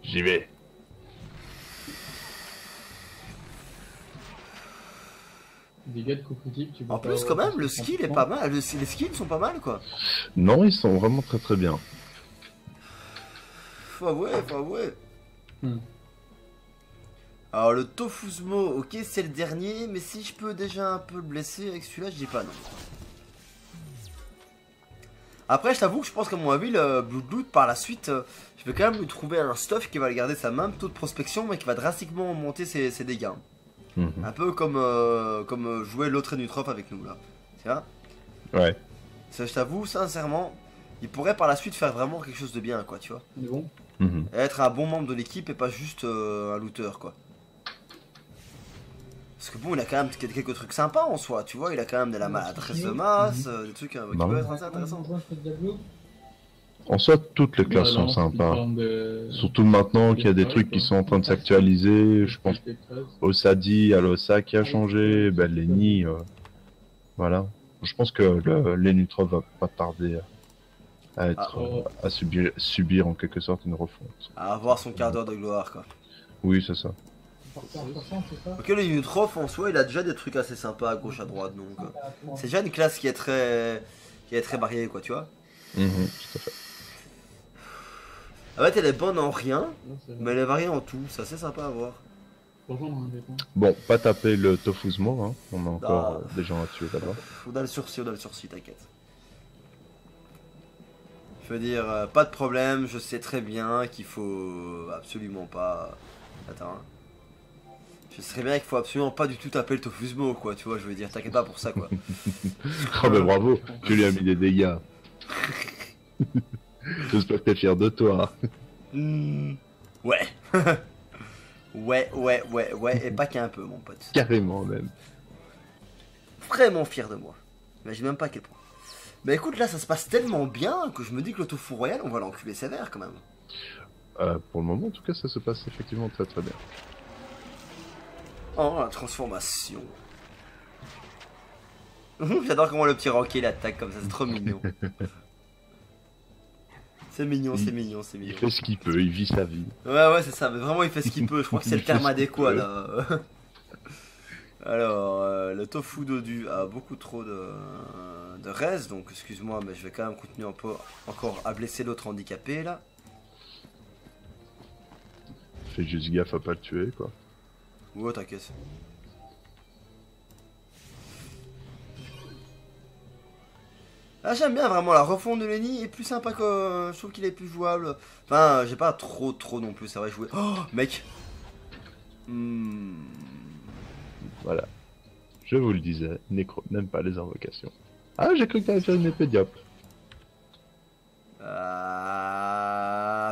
J'y vais. En plus quand même, le skill est pas mal, les skills sont pas mal quoi. Non, ils sont vraiment très très bien. Faut avouer, faut avouer. Alors le Tofuzmo, ok c'est le dernier, mais si je peux déjà un peu le blesser avec celui-là, je dis pas non. Après je t'avoue que je pense qu'à mon avis le Blood par la suite, je vais quand même lui trouver un stuff qui va garder sa même taux de prospection mais qui va drastiquement augmenter ses dégâts. Un peu comme jouer l'autre Nutrof avec nous là. Tu vois? Ouais. Ça je t'avoue sincèrement, il pourrait par la suite faire vraiment quelque chose de bien quoi tu vois. C'est bon. Et être un bon membre de l'équipe et pas juste un looter quoi. Parce que bon, il a quand même quelques trucs sympas en soi, tu vois, il a quand même de la maladresse de masse, des trucs qui peuvent être assez intéressants. En soi, toutes les classes sont sympas. Surtout maintenant qu'il y a des trucs qui sont en train de s'actualiser. Je pense Osadi, Alosa qui a changé, ben Lenny, voilà. Je pense que l'Enutrov va pas tarder à être à subir en quelque sorte une refonte. À avoir son quart d'heure de gloire quoi. Oui, c'est ça. Ok, le Nutrof en soi, il a déjà des trucs assez sympas à gauche à droite, donc c'est déjà une classe qui est très variée quoi, tu vois. Tout à fait. En fait, elle est bonne en rien, mais elle est variée en tout, c'est assez sympa à voir. Bon, pas taper le Tofuzmo, hein. On a encore des gens à tuer là-bas. On a le sursis, t'inquiète. Je veux dire, pas de problème, je sais très bien qu'il faut absolument pas... Attends, hein. Je sais bien qu'il faut absolument pas du tout taper le Tofuzmo, quoi, tu vois, je veux dire, t'inquiète pas pour ça, quoi. Oh ben bravo, tu lui as mis des dégâts. J'espère que t'es fier de toi. Ouais. ouais, et pas qu'un peu, mon pote. Carrément même. Vraiment fier de moi. Mais j'ai même pas à quel point. Mais écoute, là, ça se passe tellement bien que je me dis que le Tofu Royal, on va l'enculer sévère, quand même. Pour le moment, en tout cas, ça se passe effectivement très très bien. Oh, la transformation. J'adore comment le petit Rocky l'attaque comme ça, c'est trop mignon. C'est mignon. Il fait ce qu'il peut, il vit sa vie. Ouais, c'est ça, mais vraiment il fait ce qu'il peut, je crois que c'est le terme adéquat là. Alors, le tofu dodu a beaucoup trop de res, donc excuse-moi, mais je vais quand même continuer un peu encore à blesser l'autre handicapé là. Fais juste gaffe à pas le tuer quoi. Ouais, t'inquiète. Ah, j'aime bien vraiment la refonte de Lenny est plus sympa que. Je trouve qu'il est plus jouable. Enfin, j'ai pas trop non plus, c'est vrai jouer. Oh, mec. Voilà. Je vous le disais, Necro n'aime pas les invocations. Ah, j'ai cru que t'allais faire une épée diable.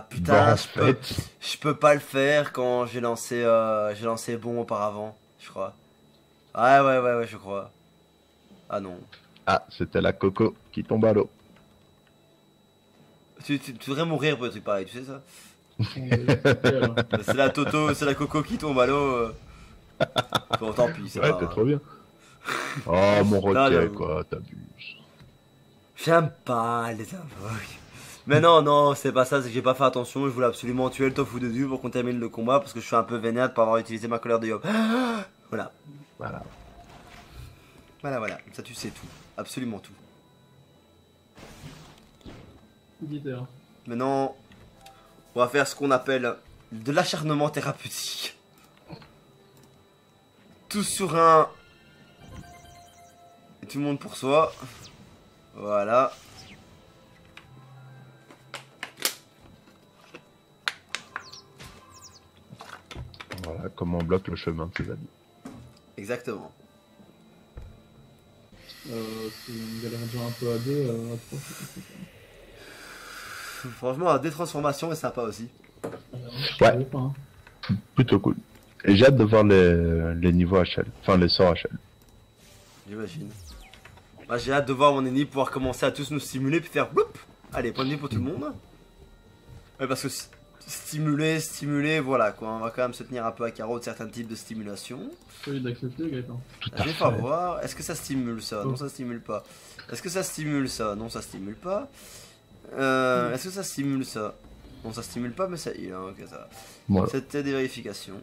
Putain, bon, je peux pas le faire quand j'ai lancé bon auparavant, je crois. Ouais, je crois. Ah non. Ah, c'était la Coco qui tombe à l'eau. Tu devrais mourir pour des trucs pareils, tu sais ça? C'est la Toto, c'est la Coco qui tombe à l'eau. Bon, tant pis, c'est ouais, pas... t'es trop bien. Oh, mon roquet, quoi, t'abuses. J'aime pas les invoques. Mais non, c'est pas ça, c'est que j'ai pas fait attention, je voulais absolument tuer le tofu de Dieu pour qu'on termine le combat parce que je suis un peu vénère de pas avoir utilisé ma colère de Yob. Voilà, ça tu sais tout, absolument tout. Guitare. Maintenant, on va faire ce qu'on appelle de l'acharnement thérapeutique. Tous sur un. Et tout le monde pour soi. Voilà. Voilà comment on bloque le chemin, tu vas dire. Exactement. C'est une galère déjà un peu à deux, à trois, c'est compliqué. Franchement, la détransformation est sympa aussi. Ouais. Je sais pas, hein. Plutôt cool. Et j'ai hâte de voir les niveaux HL, enfin les sorts HL. J'imagine. Moi, j'ai hâte de voir mon ennemi pouvoir commencer à tous nous stimuler puis faire bloup. Allez, point de vue pour tout le monde. Ouais, parce que stimuler, voilà quoi. On va quand même se tenir un peu à carreau de certains types de stimulation. Oui, d'accepter, Gaëtan. Tout Je à vais fait. pas voir. Est-ce que ça stimule ça? Non, ça stimule pas. Est-ce que ça stimule ça? Non, ça stimule pas. Est-ce que ça stimule ça? Non, ça stimule pas, mais ça heal. Hein, ok, ça va. Voilà. C'était des vérifications.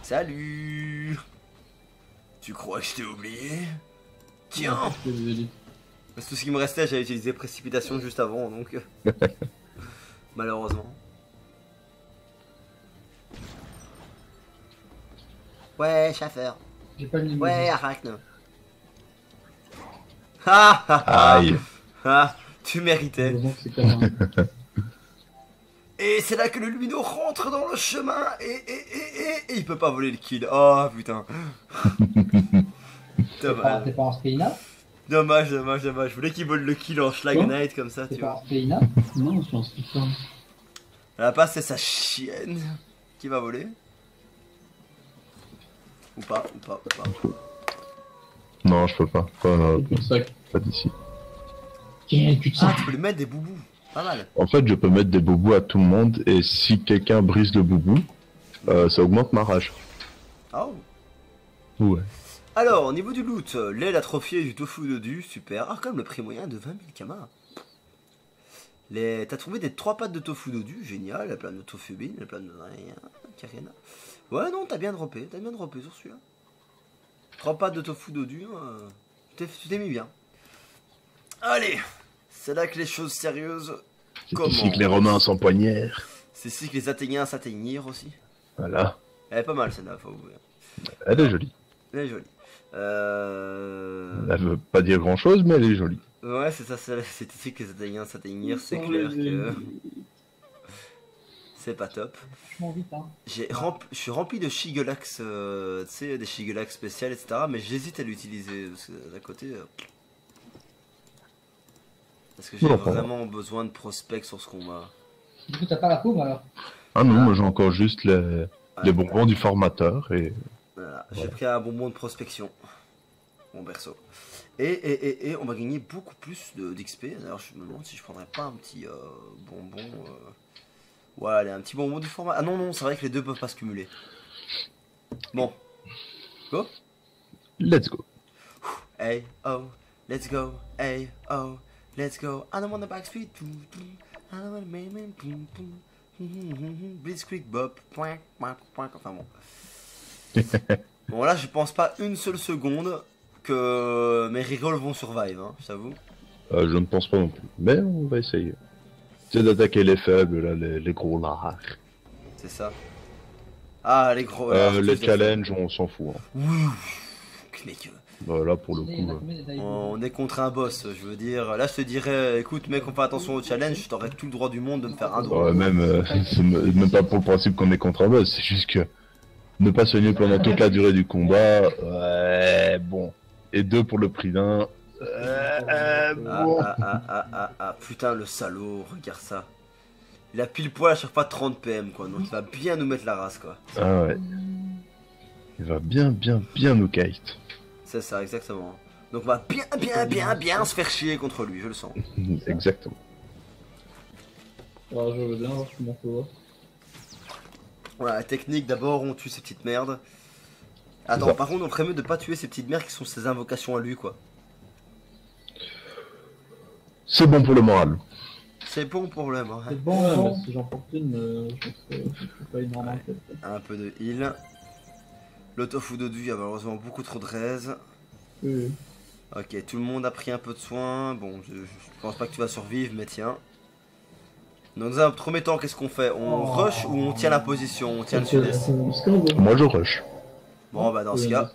Salut! Tu crois que je t'ai oublié? Tiens! Il y a des élites. C'est tout ce qui me restait, j'avais utilisé précipitation juste avant, donc... malheureusement. Ouais, chauffeur. J'ai pas le niveau. Ouais, arachne. Ah ah ah! Aïe. Ah, tu méritais. Heureusement que c'est quand même. Et c'est là que le lumino rentre dans le chemin et il peut pas voler le kill. Oh putain. Dommage. T'es pas en Spéina? Dommage. Je voulais qu'il vole le kill en Schlag Knight comme ça, T'es tu pas vois. en Spéina? Non, je pense que c'est ça. À la place, c'est sa chienne qui va voler. Ou pas. Non, je peux pas. C'est pour ça que Pas d'ici. Quel cul de Ah, sac. tu peux lui mettre des boubous. Pas mal. En fait, je peux mettre des boubous à tout le monde et si quelqu'un brise le boubou, ça augmente ma rage. Oh. Ouais. Alors, au niveau du loot, l'aile atrophiée du tofu dodu, super. Ah, comme le prix moyen de 20 000 kamas. T'as trouvé des 3 pattes de tofu dodu, génial. La plane de tofu bin, la plane de rien, Karina. Ouais, non, t'as bien droppé sur celui-là. 3 pattes de tofu dodu, tu t'es mis bien. Allez, c'est là que les choses sérieuses C'est commencent. ici que les Romains s'empoignèrent. C'est ici que les Athéniens s'atteignirent aussi. Voilà. Elle est pas mal celle-là, faut avouer. Elle est jolie. Elle est jolie. Elle veut pas dire grand chose, mais elle est jolie. Ouais, c'est ça, c'est ici que les Athéniens s'atteignirent, c'est clair que c'est pas top. Franchement vite, hein. Je suis rempli de Shigelax, tu sais, des Shigelax spéciales, etc. Mais j'hésite à l'utiliser, parce que d'à côté... Parce que j'ai Non, vraiment besoin de prospects sur ce combat. Du coup, t'as pas la paume alors? Ah non, moi j'ai encore juste les bonbons du formateur et... Voilà, j'ai pris un bonbon de prospection. Mon berceau. Et on va gagner beaucoup plus d'XP. D'ailleurs, je me demande si je prendrais pas un petit bonbon. Voilà, allez, un petit bonbon du format. Ah non, c'est vrai que les deux peuvent pas se cumuler. Bon. Go. Let's go. Hey, oh, let's go. Hey, oh, let's go. I don't wanna backstreet. I don't wanna Blitzkrieg Bop. Enfin bon. Bon, là, je pense pas une seule seconde que mes rigoles vont survive, hein, j'avoue. Je ne pense pas non plus. Mais on va essayer. C'est d'attaquer les faibles, là, les gros lards. C'est ça. Ah, les gros. Les challenges, on s'en fout. Hein. Mec, Là, pour le coup. on est contre un boss, je veux dire. Là, je te dirais, écoute, mec, on fait attention au challenge, je t'aurais tout le droit du monde de me faire un droit. Ouais, même, c'est même pas pour le principe qu'on est contre un boss, c'est juste que ne pas soigner pendant toute la durée du combat, ouais, bon. Et 2 pour le prix d'un. Bon. Putain, le salaud, regarde ça. Il a pile poil à chaque fois 30 PM, quoi, donc il va bien nous mettre la race, quoi. Ah ouais. Il va bien nous kite. C'est ça, exactement. Donc on va bien se faire chier contre lui, je le sens. Exactement. Alors, je veux bien voir comment faut voir. Voilà, technique, d'abord, on tue ces petites merdes. Attends, par contre, on ferait mieux de pas tuer ces petites merdes qui sont ses invocations à lui, quoi. C'est bon pour le moral. C'est bon pour le moral. C'est bon, Ouais, bon. mais si j'en porte une, je pense que c'est pas énorme en fait. Un peu de heal. Le tofu dodu, il y a malheureusement beaucoup trop de raise. Oui. Ok, tout le monde a pris un peu de soin. Bon, je pense pas que tu vas survivre, mais tiens. Donc dans un premier temps, qu'est-ce qu'on fait? On rush ou on tient la position? On tient le sud-est? Moi je rush. Bon bah dans ce cas...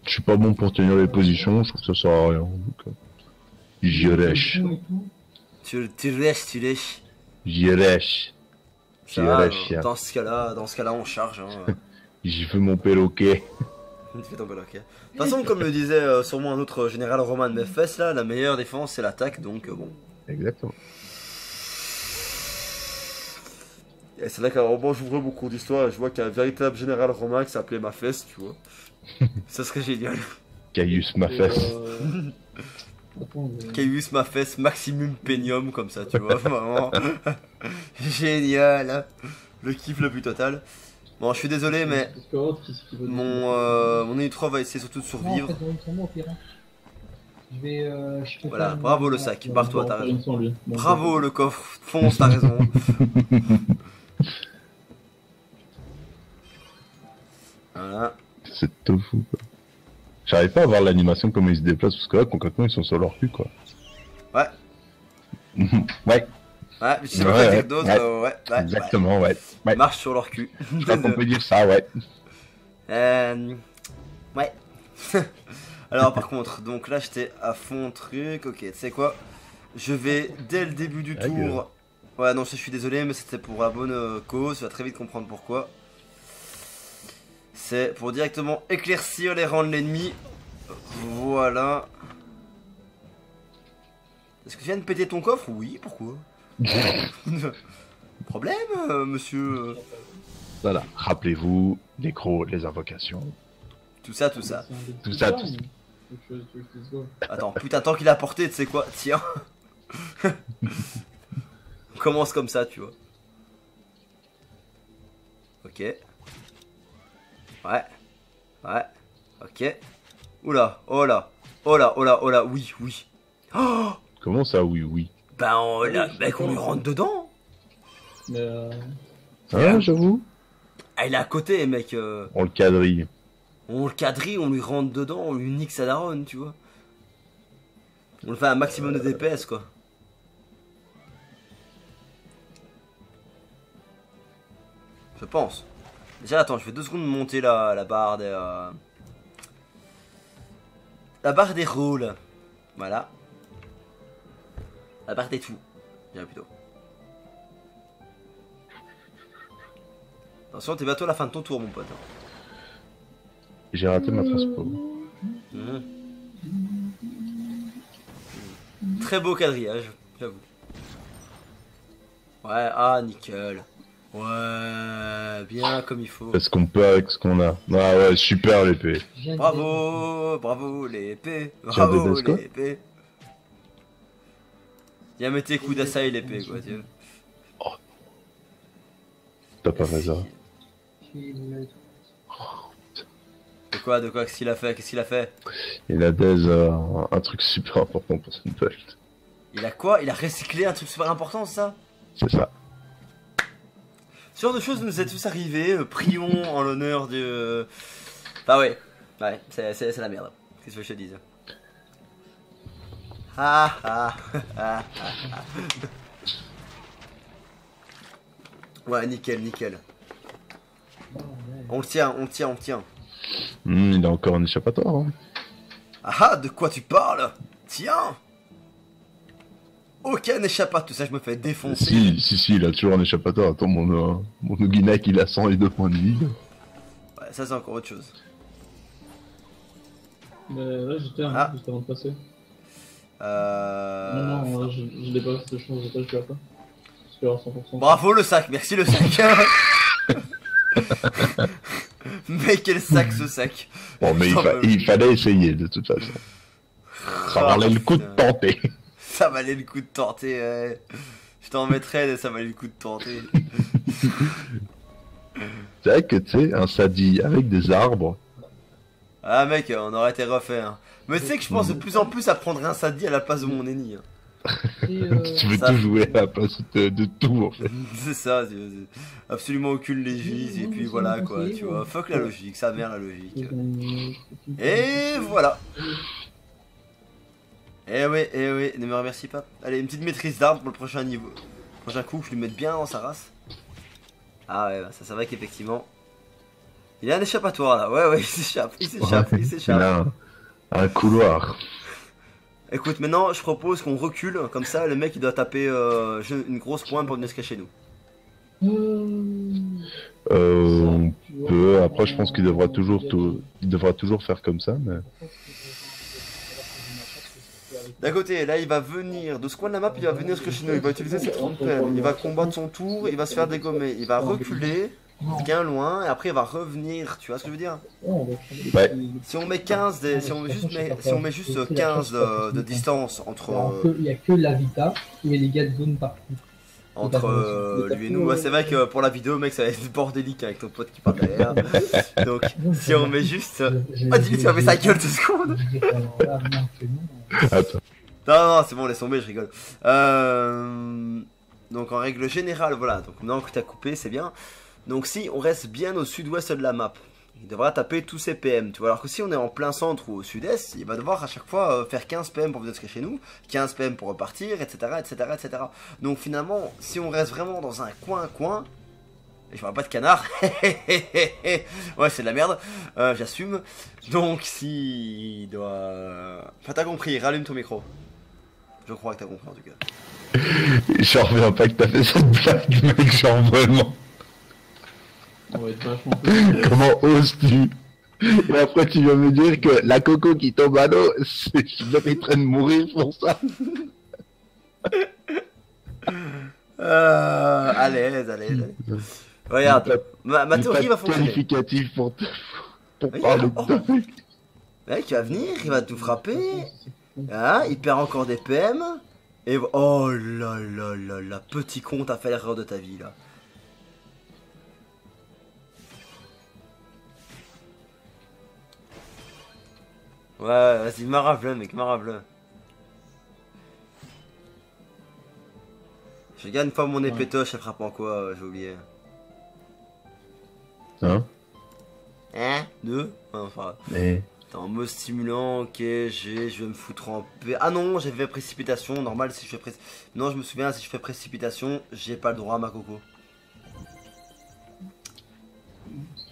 Je suis pas bon pour tenir les positions, je trouve que ça sert à rien. Donc, j'y rush. Tu lèches. J'y rush. Ça va, dans ce cas-là, on charge. Hein. J'y fais mon perroquet. Tu fais tomber, ok. De toute façon, comme le disait sûrement un autre général romain de Memphis, là, la meilleure défense c'est l'attaque, donc bon. Exactement. Et c'est là qu'à un moment j'ouvre mon cours d'histoire et je vois qu'il y a un véritable général romain qui s'appelait Maphès, tu vois. Ça serait génial. Caius Maphès. Caius Maphès Maximum Penium, comme ça, tu vois, vraiment. Génial, hein. Le kiff le plus total. Bon, je suis désolé, mais mon Unit3 va essayer surtout de survivre. Voilà, bravo le sac, barre-toi, t'as raison. Bravo le coffre, fonce, t'as raison. Voilà. C'est tout fou, quoi. J'arrive pas à voir l'animation, comment ils se déplacent, parce que là, concrètement, ils sont sur leur cul, quoi. Ouais. Ouais. Ouais, mais tu sais pas quoi dire d'autre, ouais. Exactement, ouais. Marche sur leur cul. Je crois qu'on peut dire ça, ouais. Ouais. Alors par contre, donc là j'étais à fond truc, ok, tu sais quoi? Je vais dès le début du tour... Ouais non, je suis désolé, mais c'était pour la bonne cause, tu vas très vite comprendre pourquoi. C'est pour directement éclaircir les rangs de l'ennemi. Voilà. Est-ce que tu viens de péter ton coffre? Oui, pourquoi? Problème, monsieur? Voilà, rappelez-vous, les crocs, les invocations. Tout ça. Tout ça. Attends, putain, tant qu'il a porté, tu sais quoi? Tiens. On commence comme ça, tu vois. Ok. Ouais. Ok. Oula, oh là, oui. Oh, comment ça, oui? Ben, mec, on lui rentre dedans. Ah, j'avoue. Ah, il est à côté, mec. On le quadrille. On le quadrille, on lui rentre dedans, on lui nique sa daronne, tu vois. On le fait un maximum de DPS, quoi. Je pense. Déjà, attends, je vais 2 secondes monter la barre des... La barre des rôles. Voilà. La barre des tout. Je dirais plutôt. Attention, t'es bientôt à la fin de ton tour, mon pote. J'ai raté ma transpo. Très beau quadrillage, j'avoue. Ouais, ah, nickel. Ouais, bien comme il faut. Fait ce qu'on peut avec ce qu'on a. Ah ouais, super l'épée. Bravo l'épée. Bravo l'épée. Viens mettre tes coups d'assaille l'épée, quoi, tiens. Oh. T'as pas raison. De quoi, qu'est-ce qu'il a fait? Il a un truc super important pour cette build. Il a quoi? Il a recyclé un truc super important, ça? C'est ça. Ce genre de choses nous est tous arrivé, prions en l'honneur de... Bah ouais, c'est la merde, qu'est-ce que je te dise. Ouais, nickel. On le tient. Il a encore un échappatoire. Hein. Ah, de quoi tu parles? Tiens. Aucun échappatoire, tout ça je me fais défoncer. Si, il a toujours un échappatoire. Attends, mon Oginak il a 102 points de vie. Ouais, ça c'est encore autre chose. Mais là j'étais juste avant de passer. Non, je l'ai pas, je change de page, je l'ai pas. Je suis à 100%. Bravo le sac, merci le sac. Mais quel sac ce sac. Bon mais il fallait essayer de toute façon. Ça valait le coup de tenter. Ça valait le coup de tenter. Je t'en mettrais, ça valait le coup de tenter. C'est vrai que tu sais, un sadi avec des arbres. Ah mec, on aurait été refait. Hein. Mais tu sais que je pense de plus en plus à prendre un sadi à la place de mon ennemi. Hein. Tu veux tout jouer à la place de tout en fait. C'est ça, c'est absolument aucune logique et puis voilà quoi, tu vois, fuck la logique, ça merde la logique. Et voilà. Eh oui, ne me remercie pas. Allez, une petite maîtrise d'armes pour le prochain niveau. Prochain coup, je lui mette bien dans sa race. Ah ouais, bah, ça c'est vrai qu'effectivement. Il y a un échappatoire là, ouais, il s'échappe. Il a un couloir. Écoute, maintenant je propose qu'on recule, comme ça le mec il doit taper une grosse pointe pour venir se cacher nous. On peut, après je pense qu'il devra toujours faire comme ça, mais... D'un côté, là il va venir, de ce coin de la map il va venir se cacher nous, il va utiliser ses 30 PM, il va combattre son tour, il va se faire dégommer, il va reculer, bien loin, et après il va revenir, tu vois ce que je veux dire? Ouais. Si on met 15, si on met juste 15 de distance entre... Il n'y a que l'habitat où il y a des gars de zone partout. Entre lui et nous, ouais, c'est vrai que pour la vidéo, mec, ça va être bordélique avec ton pote qui parle derrière. Donc, si on met juste. Oh, dis-lui, tu vas mettre sa gueule 2 secondes! Attends. Non, c'est bon, laisse tomber, je rigole. Donc, en règle générale, voilà. Donc, maintenant que tu as coupé, c'est bien. Donc, si on reste bien au sud-ouest de la map, il devra taper tous ses PM, tu vois. Alors que si on est en plein centre ou au sud-est, il va devoir à chaque fois faire 15 PM pour venir se cacher nous, 15 PM pour repartir, etc., etc. Donc finalement, si on reste vraiment dans un coin, et je parle pas de canard, ouais c'est de la merde, j'assume. Donc si il doit... Enfin t'as compris, rallume ton micro. Je crois que t'as compris en tout cas. J'en reviens pas que t'as fait cette blague, mec, genre vraiment. On va être vachement plus... Comment oses-tu? Et après tu vas me dire que la coco qui tombe à l'eau, je mériterais de mourir pour ça. Allez. Regarde, ma théorie va fonctionner. Qualificatif pour parler de ça. Mec, il va venir, il va tout frapper. Hein, il perd encore des PM. Et oh là, petit con, t'as fait l'erreur de ta vie là. Ouais, vas-y, marave-le, mec, marave-le. Je gagne une fois mon épétoche, elle frappe en quoi, j'ai oublié. Hein? Deux? Enfin, Mais... Attends, en mode stimulant, ok, je vais me foutre en paix. Ah non, j'ai fait précipitation, normal si je fais Non, je me souviens, si je fais précipitation, j'ai pas le droit à ma coco.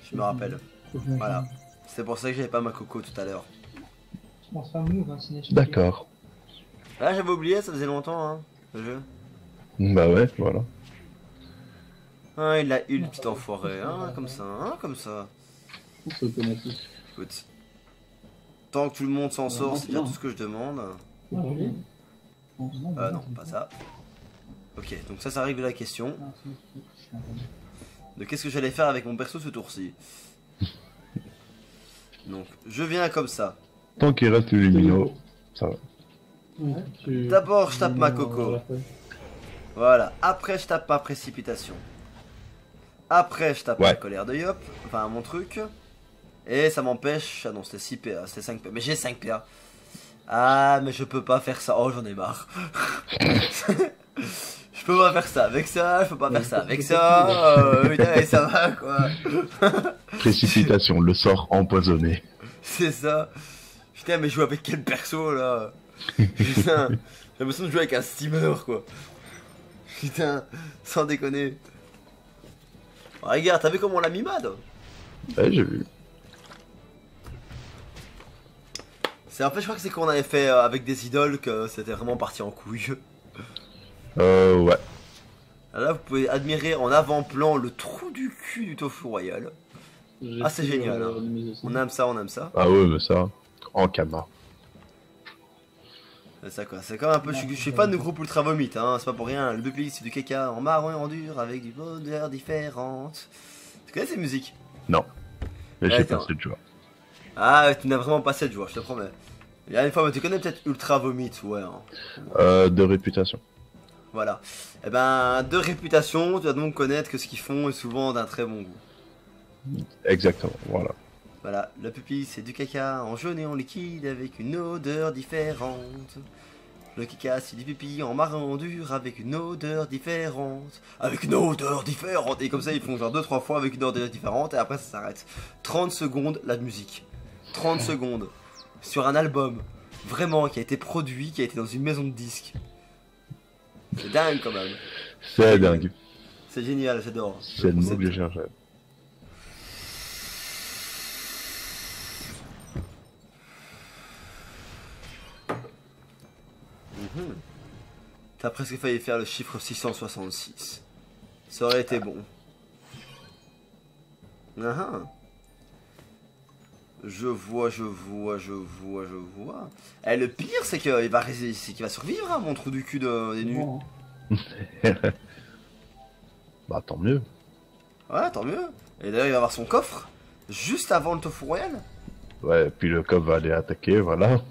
Je me rappelle. Voilà. C'est pour ça que j'avais pas ma coco tout à l'heure. D'accord. Ah, j'avais oublié, ça faisait longtemps, hein, le jeu. Bah ouais, voilà. Ah, il a eu le petit enfoiré, hein, comme ça. C'est automatique. Écoute. Tant que tout le monde s'en sort, c'est déjà tout ce que je demande. Non, pas ça. Ok, donc ça règle la question. De qu'est-ce que j'allais faire avec mon perso ce tour-ci. Donc, je viens comme ça. Tant qu'il reste lumineux, ça va. D'abord, je tape ma coco. Voilà. Après, je tape ma précipitation. Après, je tape ma colère de Yop. Enfin, mon truc. Et ça m'empêche... Ah non, c'était 6 PA. C'était 5 PA. Mais j'ai 5 PA. Ah, mais je peux pas faire ça. Oh, j'en ai marre. Je peux pas faire ça avec ça. Je peux pas faire ça avec ça. Putain, ça va, quoi. Précipitation, le sort empoisonné. C'est ça. Putain, mais je joue avec quel perso, là? Putain, j'ai l'impression de jouer avec un steamer, quoi. Putain, sans déconner. Oh, regarde, t'as vu comment on l'a mis mad? Ouais, j'ai vu. En fait, je crois que c'est qu'on avait fait avec des idoles que c'était vraiment parti en couille. Ouais. Là, vous pouvez admirer en avant-plan le trou du cul du tofu royal. Ah, c'est génial, hein. On aime ça, Ah ouais, mais ça, en cama. C'est ça, quoi. C'est comme un peu... Je suis fan du groupe Ultra Vomit, hein. C'est pas pour rien. Le BPI, c'est du caca en marron et en dur avec des odeurs différentes. Tu connais ces musiques? Non. Mais j'ai pas cette joie. Ah, tu n'as vraiment pas cette joie, je te promets. Il y a une fois, mais tu connais peut-être Ultra Vomit, ouais. Hein. De réputation. Voilà. Eh ben, de réputation, tu vas donc connaître que ce qu'ils font est souvent d'un très bon goût. Exactement, voilà. Voilà, la pupille c'est du caca en jaune et en liquide avec une odeur différente. Le caca c'est du pipi en marron dur avec une odeur différente. Avec une odeur différente. Et comme ça ils font genre 2-3 fois avec une odeur différente et après ça s'arrête. 30 secondes la musique. 30 secondes. Sur un album. Vraiment, qui a été produit, qui a été dans une maison de disques. C'est dingue quand même. C'est dingue. C'est génial, j'adore. C'est le mot que je cherchais. T'as presque failli faire le chiffre 666. Ça aurait été bon. Ah. Je vois. Eh, le pire, c'est qu'il va survivre, hein, mon trou du cul des nues. Bah tant mieux. Ouais, tant mieux. Et d'ailleurs, il va avoir son coffre juste avant le tofu royal. Ouais, puis le coq va aller attaquer, voilà.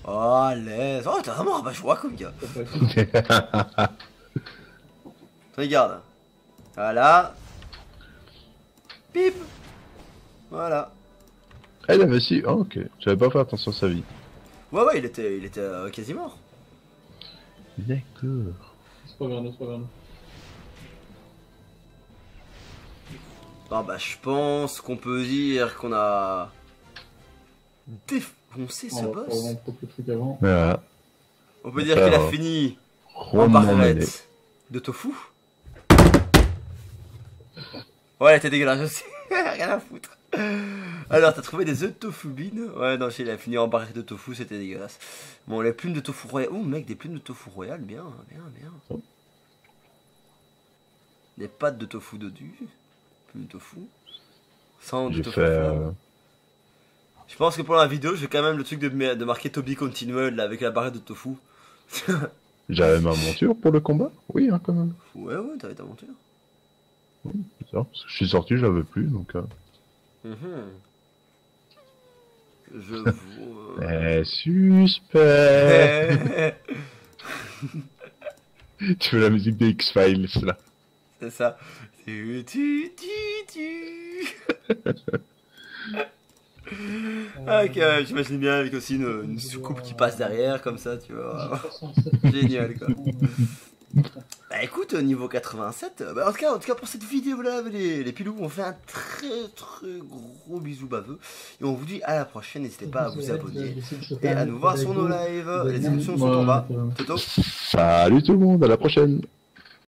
Oh, l'aise. Oh, t'es vraiment rabat-joie comme gars. Regarde. Voilà. Pip. Voilà. Ah, il avait si. Oh, ok. J'avais pas fait attention à sa vie. Ouais, il était quasi mort. D'accord. C'est pas grave, c'est pas grave. Ah bah, je pense qu'on peut dire qu'on a défoncé ce boss. On peut le truc avant. Voilà. On peut dire qu'il a fini en Rondement mené. barrette de tofu. Ouais, elle était dégueulasse aussi. Rien à foutre. Alors, t'as trouvé des œufs de tofu bin? Ouais, non, il a fini en barrette de tofu, c'était dégueulasse. Bon, les plumes de tofu royal. Oh, mec, des plumes de tofu royal, bien. Des pâtes de tofu dodu. Plumes de tofu. Sans de J'ai tofu. fait. Je pense que pour la vidéo, je vais quand même le truc de marquer Toby Continued là, avec la barrette de tofu. J'avais ma monture pour le combat? Oui, hein, quand même. Ouais, t'avais ta monture. C'est ça. Parce que je suis sorti, je l'avais plus, donc. Je vois. Suspect. Tu veux la musique des X-Files, là. C'est ça. Ok, j'imagine bien avec aussi une soucoupe qui passe derrière comme ça, tu vois. Génial quoi. Bah écoute, niveau 87, bah, en tout cas pour cette vidéo là, les pilous, on fait un très gros bisou baveux. Et on vous dit à la prochaine, n'hésitez pas à vous abonner et à nous voir sur nos lives. Les émissions sont en bas. Toto. Salut tout le monde, à la prochaine.